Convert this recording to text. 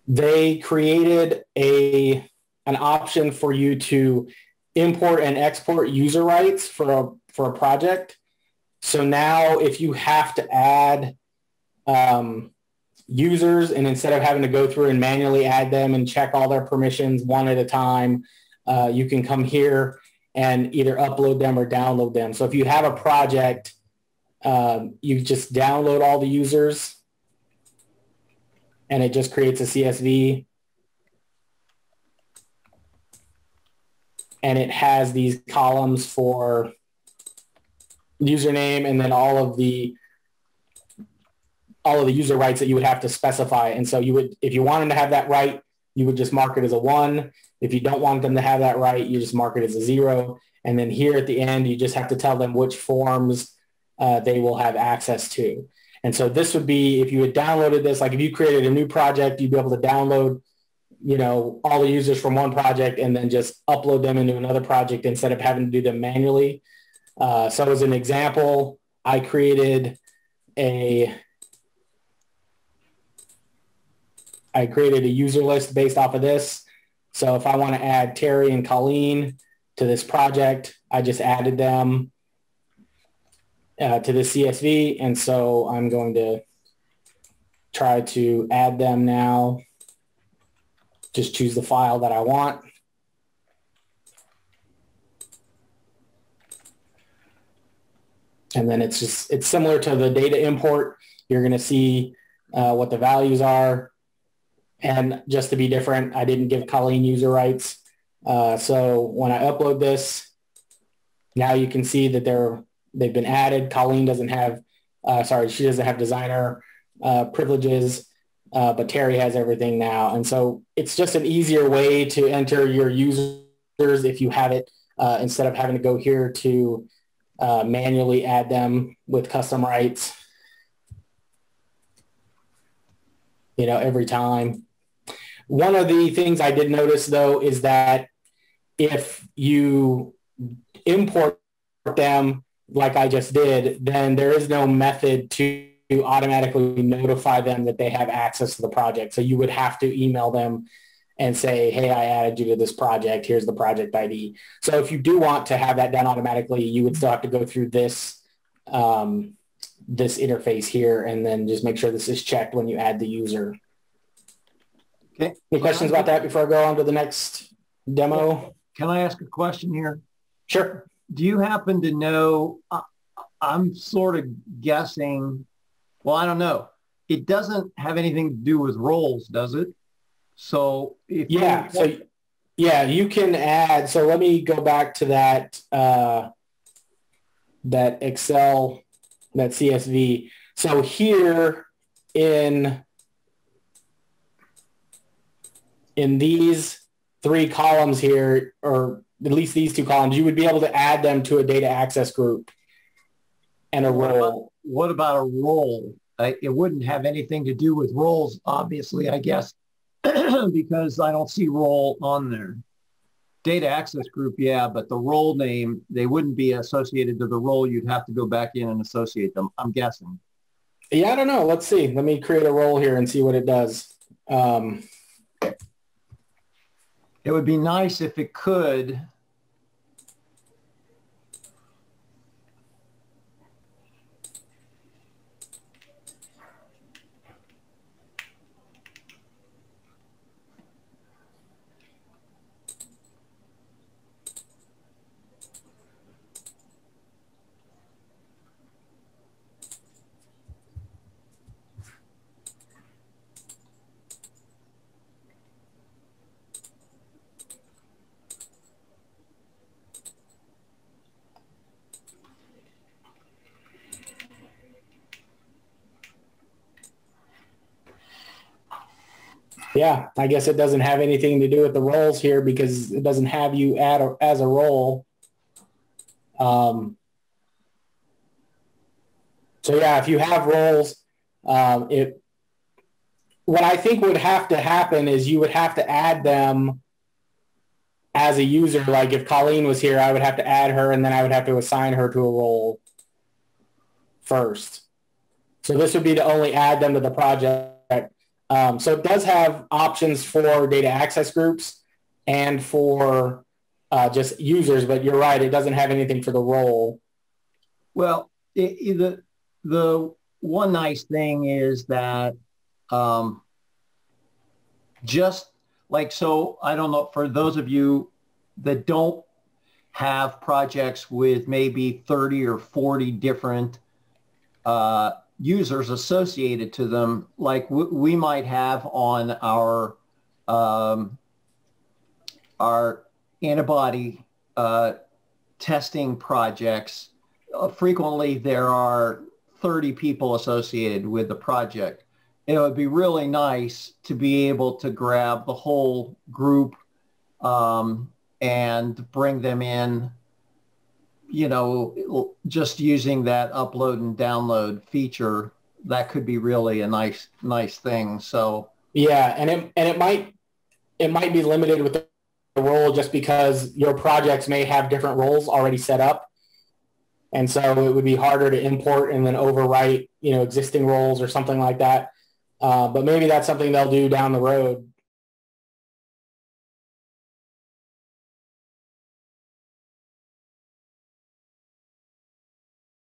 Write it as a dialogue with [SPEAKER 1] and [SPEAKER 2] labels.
[SPEAKER 1] they created an option for you to import and export user rights for a project. So now if you have to add users, and instead of having to go through and manually add them and check all their permissions one at a time, you can come here and either upload them or download them. So if you have a project, you just download all the users and it just creates a CSV. And it has these columns for username and then all of the user rights that you would have to specify. And so you would, if you wanted to have that right, you would just mark it as a 1. If you don't want them to have that right, you just mark it as a 0. And then here at the end, you just have to tell them which forms they will have access to. And so this would be, if you had downloaded this, like if you created a new project, you'd be able to download, you know, all the users from one project and then just upload them into another project instead of having to do them manually. So as an example, I created a user list based off of this. So if I want to add Terry and Colleen to this project, I just added them to the CSV. And so I'm going to try to add them now. Just choose the file that I want. And then it's similar to the data import. You're going to see what the values are. And just to be different, I didn't give Colleen user rights. So when I upload this, now you can see that they've been added. Colleen doesn't have, she doesn't have designer privileges, but Terry has everything now. And so it's just an easier way to enter your users if you have it, instead of having to go here to manually add them with custom rights, you know, every time. One of the things I did notice, though, is that if you import them like I just did, then there is no method to automatically notify them that they have access to the project. So you would have to email them and say, hey, I added you to this project. Here's the project ID. So if you do want to have that done automatically, you would still have to go through this, this interface here and then just make sure this is checked when you add the user.
[SPEAKER 2] Okay.
[SPEAKER 1] Any questions about that before I go on to the next demo?
[SPEAKER 2] Can I ask a question here?
[SPEAKER 1] Sure.
[SPEAKER 2] Do you happen to know, I'm sort of guessing, well, I don't know. It doesn't have anything to do with roles, does it? So if you can add, so let me go back to that, that Excel, that CSV. So here in these 3 columns here, or at least these 2 columns, you would be able to add them to a data access group and a role. What about a role? It wouldn't have anything to do with roles, obviously, I guess, because I don't see role on there. Data access group, yeah, but the role name, they wouldn't be associated to the role. You'd have to go back in and associate them, I'm guessing.
[SPEAKER 1] Yeah, I don't know. Let's see. Let me create a role here and see what it does.
[SPEAKER 2] It would be nice if it could.
[SPEAKER 1] Yeah, I guess it doesn't have anything to do with the roles here because it doesn't have you add as a role. So yeah, if you have roles, what I think would have to happen is you would have to add them as a user. Like if Colleen was here, I would have to add her and then I would have to assign her to a role first. So this would be to only add them to the project. So it does have options for data access groups and for just users, but you're right, it doesn't have anything for the role.
[SPEAKER 3] Well, the one nice thing is that just like, so I don't know, for those of you that don't have projects with maybe 30 or 40 different users associated to them, like we might have on our antibody testing projects. Frequently there are 30 people associated with the project. It would be really nice to be able to grab the whole group and bring them in, you know, just using that upload and download feature. That could be really a nice thing. So
[SPEAKER 1] yeah, and it might be limited with the role just because your projects may have different roles already set up. And so it would be harder to import and then overwrite, you know, existing roles or something like that. But maybe that's something they'll do down the road.